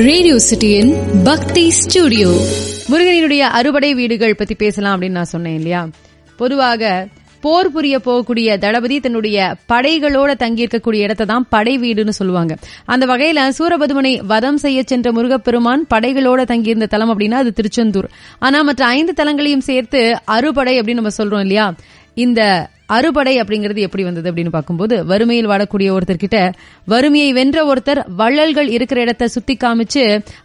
Radio சிட்டியின் பக்தி studio. முருகனினுடைய அறுபடை வீடுகள் பத்தி பேசலாம் அப்படின்னு நான் சொன்னேன் இல்லையா. பொதுவாக போர் புரிய போகக்கூடிய தளபதி தன்னுடைய படைகளோட தங்கியிருக்கக்கூடிய இடத்தை தான் படை வீடுன்னு சொல்லுவாங்க. அந்த வகையில சூரபதுமனை வதம் செய்ய சென்ற முருகப்பெருமான் படைகளோட தங்கியிருந்த தலம் அப்படின்னா அது திருச்செந்தூர். ஆனா மற்ற 5 தலங்களையும் சேர்த்து அறுபடை அப்படின்னு நம்ம சொல்றோம் இல்லையா. இந்த அறுபடை அப்படிங்கிறது எப்படி வந்தது அப்படின்னு பார்க்கும்போது, வறுமையில் வாடக்கூடிய ஒருத்தர்கிட்ட வறுமையை வென்ற ஒருத்தர் வள்ளல்கள் இருக்கிற இடத்தை சுத்தி காமிச்சு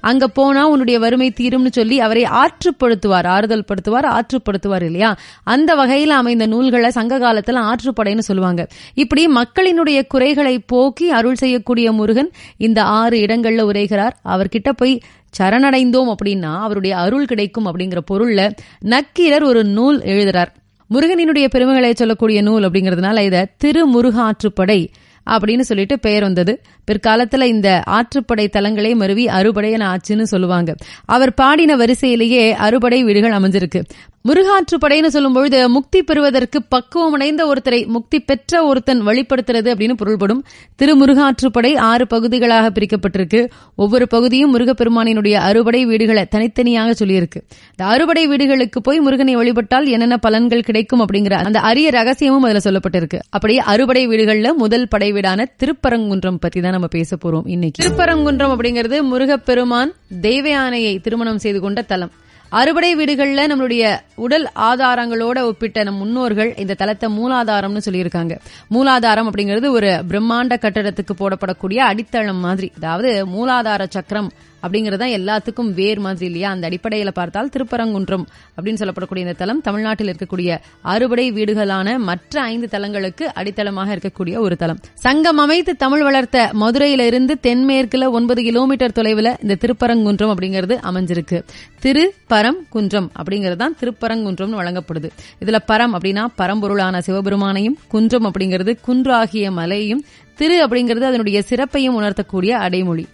அங்க போனா உன்னுடைய வறுமை தீரும்னு சொல்லி அவரை ஆற்றுப்படுத்துவார், ஆறுதல் படுத்துவார், ஆற்றுப்படுத்துவார் இல்லையா. அந்த வகையில் அமைந்த நூல்களை சங்க காலத்துல ஆற்றுப்படைன்னு சொல்லுவாங்க. இப்படி மக்களினுடைய குறைகளை போக்கி அருள் செய்யக்கூடிய முருகன் இந்த 6 இடங்கள்ல உரைகிறார். அவர்கிட்ட போய் சரணடைந்தோம் அப்படின்னா அவருடைய அருள் கிடைக்கும் அப்படிங்கிற பொருள்ல நக்கீரர் ஒரு நூல் எழுதுறார். முருகனினுடைய பெருமைகளை சொல்லக்கூடிய நூல் அப்படிங்கிறதுனால இத திருமுருகாற்றுப்படை அப்படின்னு சொல்லிட்டு பெயர் வந்தது. பிற்காலத்துல இந்த ஆற்றுப்படை தலங்களே மருவி அறுபடையன ஆச்சுன்னு சொல்லுவாங்க. அவர் பாடின வரிசையிலேயே அறுபடை வீடுகள் அமைஞ்சிருக்கு. முருகாற்றுப்படைன்னு சொல்லும் பொழுது முக்தி பெறுவதற்கு பக்குவமடைந்த ஒருத்தரை முக்தி பெற்ற ஒருத்தன் வழிபடுத்துறது அப்படின்னு பொருள்படும். திருமுருகாற்றுப்படை 6 பகுதிகளாக பிரிக்கப்பட்டிருக்கு. ஒவ்வொரு பகுதியும் முருகப்பெருமானினுடைய அறுபடை வீடுகளை தனித்தனியாக சொல்லியிருக்கு. இந்த அறுபடை வீடுகளுக்கு போய் முருகனை வழிபட்டால் என்னென்ன பலன்கள் கிடைக்கும் அப்படிங்கிற அந்த அரிய ரகசியமும் அதுல சொல்லப்பட்டிருக்கு. அப்படியே அறுபடை வீடுகள்ல முதல் படை வீடான திருப்பரங்குன்றம் பத்தி தான் நம்ம பேச போறோம் இன்னைக்கு. திருப்பரங்குன்றம் அப்படிங்கிறது முருகப்பெருமான் தெய்வயானையை திருமணம் செய்து கொண்ட தலம். அறுபடை வீடுகள்ல நம்மளுடைய உடல் ஆதாரங்களோட ஒப்பிட்ட நம் முன்னோர்கள் இந்த தலத்தை மூலாதாரம்னு சொல்லியிருக்காங்க. மூலாதாரம் அப்படிங்கிறது ஒரு பிரம்மாண்ட கட்டடத்துக்கு போடப்படக்கூடிய அடித்தளம் மாதிரி. அதாவது மூலாதார சக்கரம் அப்படிங்கறதா எல்லாத்துக்கும் வேர் மாதிரி இல்லையா. அந்த அடிப்படையில பார்த்தால் திருப்பரங்குன்றம் அப்படின்னு சொல்லப்படக்கூடிய இந்த தலம் தமிழ்நாட்டில் இருக்கக்கூடிய அறுபடை வீடுகளான மற்ற 5 தலங்களுக்கு அடித்தளமாக இருக்கக்கூடிய ஒரு தலம். சங்கம் அமைத்து தமிழ் வளர்த்த மதுரையில இருந்து தென்மேற்குல 9 கிலோமீட்டர் தொலைவுல இந்த திருப்பரங்குன்றம் அப்படிங்கிறது அமைஞ்சிருக்கு. திருப்பரங்குன்றம் அப்படிங்கறதுதான் திருப்பரங்குன்றம் வழங்கப்படுது. இதுல பரம் அப்படின்னா பரம்பொருளான சிவபெருமானையும், குன்றம் அப்படிங்கிறது குன்றாகிய மலையையும், திரு அப்படிங்கிறது அதனுடைய சிறப்பையும் உணர்த்தக்கூடிய அடைமொழி.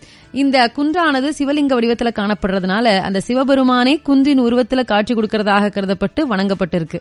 இந்த குன்றானது சிவலிங்க வடிவத்துல காணப்படுறதுனால அந்த சிவபெருமானே குன்றின் உருவத்துல காட்சி கொடுக்கறதாக கருதப்பட்டு வணங்கப்பட்டிருக்கு.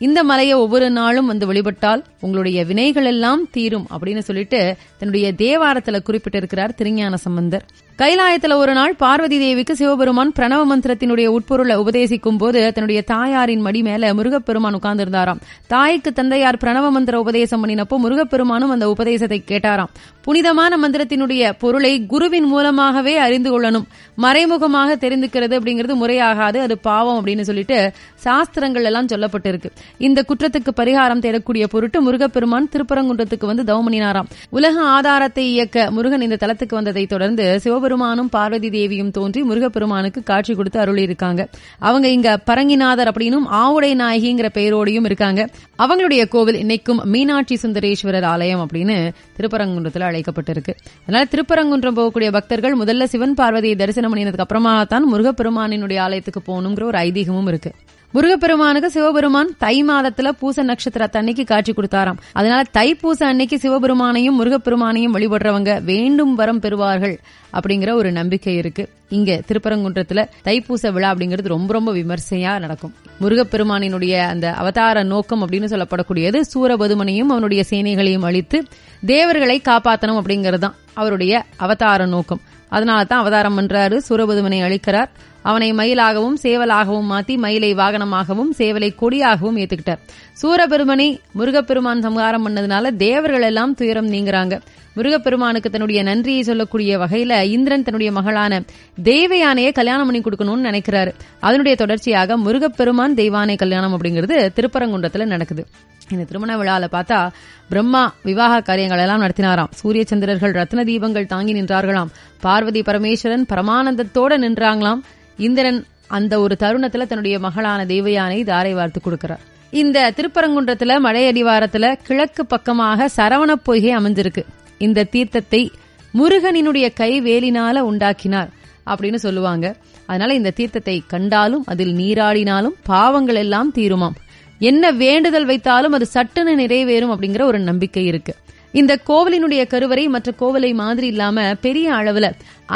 இந்த மலையை ஒவ்வொரு நாளும் வந்து வழிபட்டால் உங்களுடைய வினைகள் எல்லாம் தீரும் அப்படின்னு சொல்லிட்டு தன்னுடைய தேவாரத்துல குறிப்பிட்டிருக்கிறார் திருஞான சம்பந்தர். கைலாயத்துல ஒரு நாள் பார்வதி தேவிக்கு சிவபெருமான் பிரணவ மந்திரத்தினுடைய உட்பொருளை உபதேசிக்கும் போது தன்னுடைய தாயாரின் மடி மேல முருகப்பெருமான் உட்கார்ந்திருந்தாராம். தாய்க்கு தந்தையார் பிரணவ மந்திர உபதேசம் பண்ணினப்போ முருகப்பெருமானும் அந்த உபதேசத்தை கேட்டாராம். புனிதமான மந்திரத்தினுடைய பொருளை குருவின் மூலமாகவே அறிந்து கொள்ளணும், மறைமுகமாக தெரிந்துக்கிறது அப்படிங்கிறது முறையாகாது, அது பாவம் அப்படின்னு சொல்லிட்டு சாஸ்திரங்கள் எல்லாம் சொல்லப்பட்டிருக்கு. இந்த குற்றத்துக்கு பரிகாரம் தேடக்கூடிய பொருட்டு முருகப்பெருமான் திருப்பரங்குன்றத்துக்கு வந்து தவம் பண்ணினாராம். உலக ஆதாரத்தை இயக்க முருகன் இந்த தலத்துக்கு வந்ததை தொடர்ந்து சிவபெருமானும் பார்வதி தேவியும் தோன்றி முருகப்பெருமானுக்கு காட்சி கொடுத்து அருளி இருக்காங்க. அவங்க இங்க பரங்கிநாதர் அப்படின்னும் ஆவுடை நாயகிங்கிற பெயரோடையும் இருக்காங்க. அவங்களுடைய கோவில் இன்னைக்கும் மீனாட்சி சுந்தரேஸ்வரர் ஆலயம் அப்படின்னு திருப்பரங்குன்றத்துல அழைக்கப்பட்டிருக்கு. அதனால திருப்பரங்குன்றம் போகக்கூடிய பக்தர்கள் முதல்ல சிவன் பார்வதியை தரிசனம் பண்ணினதுக்கு அப்புறமா தான் முருகப்பெருமானினுடைய ஆலயத்துக்கு போகணுங்கிற ஒரு ஐதீகமும் இருக்கு. முருகப்பெருமானுக்கு சிவபெருமான் தை மாதத்துல பூச நட்சத்திரத்தை அன்னைக்கு காட்சி கொடுத்தாராம். அதனால தைப்பூச அன்னைக்கு சிவபெருமானையும் முருகப்பெருமானையும் வழிபடுறவங்க வேண்டும் வரம் பெறுவார்கள் அப்படிங்கிற ஒரு நம்பிக்கை இருக்கு. இங்க திருப்பரங்குன்றத்துல தைப்பூச விழா அப்படிங்கிறது ரொம்ப ரொம்ப விமர்சையா நடக்கும். முருகப்பெருமானினுடைய அந்த அவதார நோக்கம் அப்படின்னு சொல்லப்படக்கூடியது சூரபதுமனையும் அவனுடைய சேனைகளையும் அழித்து தேவர்களை காப்பாற்றணும் அப்படிங்கறதுதான் அவருடைய அவதார நோக்கம். அதனாலதான் அவதாரம் பண்றாரு, சூரபதுமனை அழிக்கிறார். அவனை மயிலாகவும் சேவலாகவும் மாத்தி மயிலை வாகனமாகவும் சேவலை கொடியாகவும் ஏத்துக்கிட்டார். சூரபெருமனை முருகப்பெருமான் சம்ஹாரம் பண்ணதுனால தேவர்கள் எல்லாம் துயரம் நீங்குறாங்க. முருகப்பெருமானுக்கு தன்னுடைய நன்றியை சொல்லக்கூடிய வகையில இந்திரன் தன்னுடைய மகளான தெய்வயானையை கல்யாணம் பண்ணி கொடுக்கணும்னு நினைக்கிறாரு. அதனுடைய தொடர்ச்சியாக முருகப்பெருமான் தெய்வானை கல்யாணம் அப்படிங்கிறது திருப்பரங்குன்றத்துல நடக்குது. இந்த திருமண விழால பார்த்தா பிரம்மா விவாக காரியங்கள் எல்லாம் நடத்தினாராம். சூரிய சந்திரர்கள் ரத்ன தீபங்கள் தாங்கி நின்றார்களாம். பார்வதி பரமேஸ்வரன் பரமானந்தத்தோட நின்றாங்களாம். இந்திரன் அந்த ஒரு தருணத்துல தன்னுடைய மகளான தெய்வயானை தாரை வார்த்து கொடுக்கிறார். இந்த திருப்பரங்குன்றத்துல மலை அடிவாரத்துல கிழக்கு பக்கமாக சரவண பொய்கை அமைஞ்சிருக்கு. இந்த தீர்த்தத்தை முருகனினுடைய கை வேலினால உண்டாக்கினார் அப்படின்னு சொல்லுவாங்க. அதனால இந்த தீர்த்தத்தை கண்டாலும் அதில் நீராடினாலும் பாவங்கள் எல்லாம் தீருமாம். என்ன வேண்டுதல் வைத்தாலும் அது சட்டுன்னு நிறைவேறும் அப்படிங்கிற ஒரு நம்பிக்கை இருக்கு. இந்த கோவிலினுடைய கருவறை மற்ற கோவிலை மாதிரி இல்லாம பெரிய அளவுல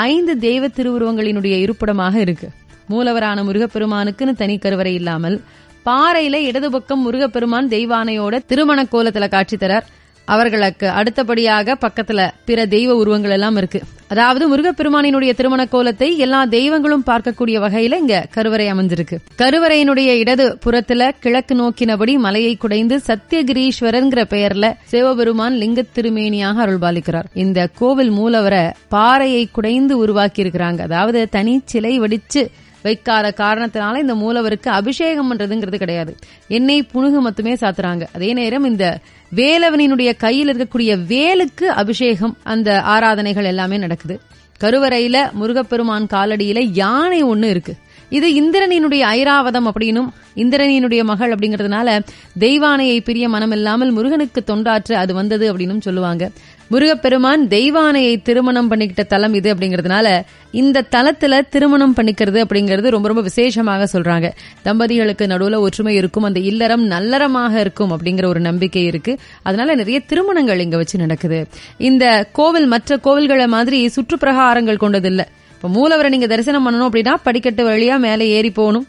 5 தெய்வ திருவுருவங்களினுடைய இருப்பிடமாக இருக்கு. மூலவரான முருகப்பெருமானுக்குன்னு தனி கருவறை இல்லாமல் பாறையில இடது பக்கம் முருகப்பெருமான் தெய்வானையோட திருமண கோலத்துல காட்சி தரார். அவர்களுக்கு அடுத்தபடியாக பக்கத்துல பிற தெய்வ உருவங்கள் எல்லாம் இருக்கு. அதாவது முருகப்பெருமானினுடைய திருமண கோலத்தை எல்லா தெய்வங்களும் பார்க்கக்கூடிய வகையில இங்க கருவறை அமைஞ்சிருக்கு. கருவறையினுடைய இடது புறத்துல கிழக்கு நோக்கினபடி மலையை குடைந்து சத்தியகிரீஸ்வரர்ங்கிற பெயர்ல சிவபெருமான் லிங்க திருமேனியாக அருள்பாலிக்கிறார். இந்த கோவில் மூலவரை பாறையை குடைந்து உருவாக்கி இருக்கிறாங்க. அதாவது தனி சிலை வடிச்சு வைக்காத காரணத்தினால இந்த மூலவருக்கு அபிஷேகம் பண்றதுங்கிறது கிடையாது. எண்ணெய் புணுகு மட்டுமே சாத்துறாங்க. அதே நேரம் இந்த வேலவனினுடைய கையில் இருக்கக்கூடிய வேலுக்கு அபிஷேகம், அந்த ஆராதனைகள் எல்லாமே நடக்குது. கருவறையில முருகப்பெருமான் காலடியில யானை ஒண்ணு இருக்கு. இது இந்திரனினுடைய ஐராவதம் அப்படின்னும் இந்திரனினுடைய மகள் அப்படிங்கறதுனால தெய்வானையை பிரிய மனம் இல்லாமல் முருகனுக்கு தொண்டாற்ற அது வந்தது அப்படின்னு சொல்லுவாங்க. முருகப்பெருமான் தெய்வானையை திருமணம் பண்ணிக்கிட்ட தலம் இது அப்படிங்கறதுனால இந்த தலத்துல திருமணம் பண்ணிக்கிறது அப்படிங்கறது ரொம்ப ரொம்ப விசேஷமாக சொல்றாங்க. தம்பதிகளுக்கு நடுவுல ஒற்றுமை இருக்கும், அந்த இல்லறம் நல்லறமாக இருக்கும் அப்படிங்கிற ஒரு நம்பிக்கை இருக்கு. அதனால நிறைய திருமணங்கள் இங்க வச்சு நடக்குது. இந்த கோவில் மற்ற கோவில்களை மாதிரி சுற்றுப்பிரகாரங்கள் கொண்டதில்ல. இப்ப மூலவரை நீங்க தரிசனம் பண்ணணும் அப்படின்னா படிக்கட்டு வழியா மேலே ஏறி போகணும்.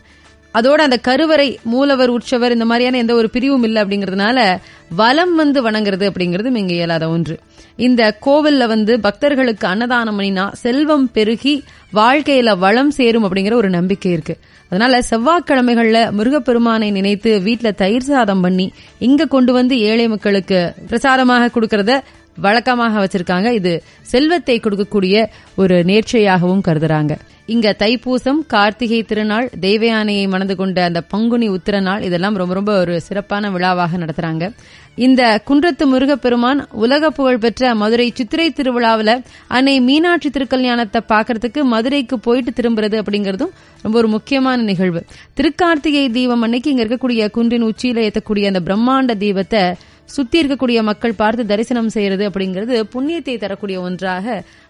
அதோட அந்த கருவறை, மூலவர், உற்சவர் இந்த மாதிரியான எந்த ஒரு பிரிவும் இல்லை அப்படிங்கறதுனால வலம் வந்து வணங்குறது அப்படிங்கிறது இங்க இயலாத ஒன்று. இந்த கோவில்ல பக்தர்களுக்கு அன்னதானம் பண்ணினா செல்வம் பெருகி வாழ்க்கையில வளம் சேரும் அப்படிங்கிற ஒரு நம்பிக்கை இருக்கு. அதனால செவ்வாய்க்கிழமைகள்ல முருகப்பெருமானை நினைத்து வீட்டுல தயிர் சாதம் பண்ணி இங்க கொண்டு வந்து ஏழை மக்களுக்கு பிரசாதமாக கொடுக்கறத வழக்கமாக வச்சிருக்காங்க. இது செல்வத்தை கொடுக்கக்கூடிய ஒரு நேர்ச்சையாகவும் கருதுறாங்க. இங்க தைப்பூசம், கார்த்திகை திருநாள், தெய்வயானையை மணந்து கொண்ட அந்த பங்குனி உத்திர நாள், இதெல்லாம் ரொம்ப ரொம்ப ஒரு சிறப்பான விழாவாக நடத்துறாங்க. இந்த குன்றத்து முருகப்பெருமான் உலக புகழ் பெற்ற மதுரை சித்திரை திருவிழாவில் அன்னை மீனாட்சி திருக்கல்யாணத்தை பாக்கிறதுக்கு மதுரைக்கு போயிட்டு திரும்புறது அப்படிங்கறதும் ரொம்ப ஒரு முக்கியமான நிகழ்வு. திருக்கார்த்திகை தீபம் அன்னைக்கு இங்க இருக்கக்கூடிய குன்றின் உச்சியில ஏற்றக்கூடிய அந்த பிரம்மாண்ட தீபத்தை சுத்தி இருக்கக்கூடிய மக்கள் பார்த்து தரிசனம் செய்யறது அப்படிங்கிறது புண்ணியத்தை தரக்கூடிய ஒன்றாக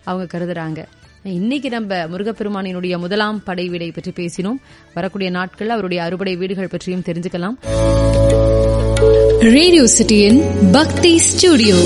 அவங்க கருதுறாங்க. இன்னைக்கு நம்ம முருகப்பெருமானினுடைய முதலாம் படை வீடை பற்றி பேசினோம். வரக்கூடிய நாட்கள் அவருடைய அறுபடை வீடுகள் பற்றியும் தெரிஞ்சுக்கலாம். ரேடியோ சிட்டியின் பக்தி ஸ்டுடியோ.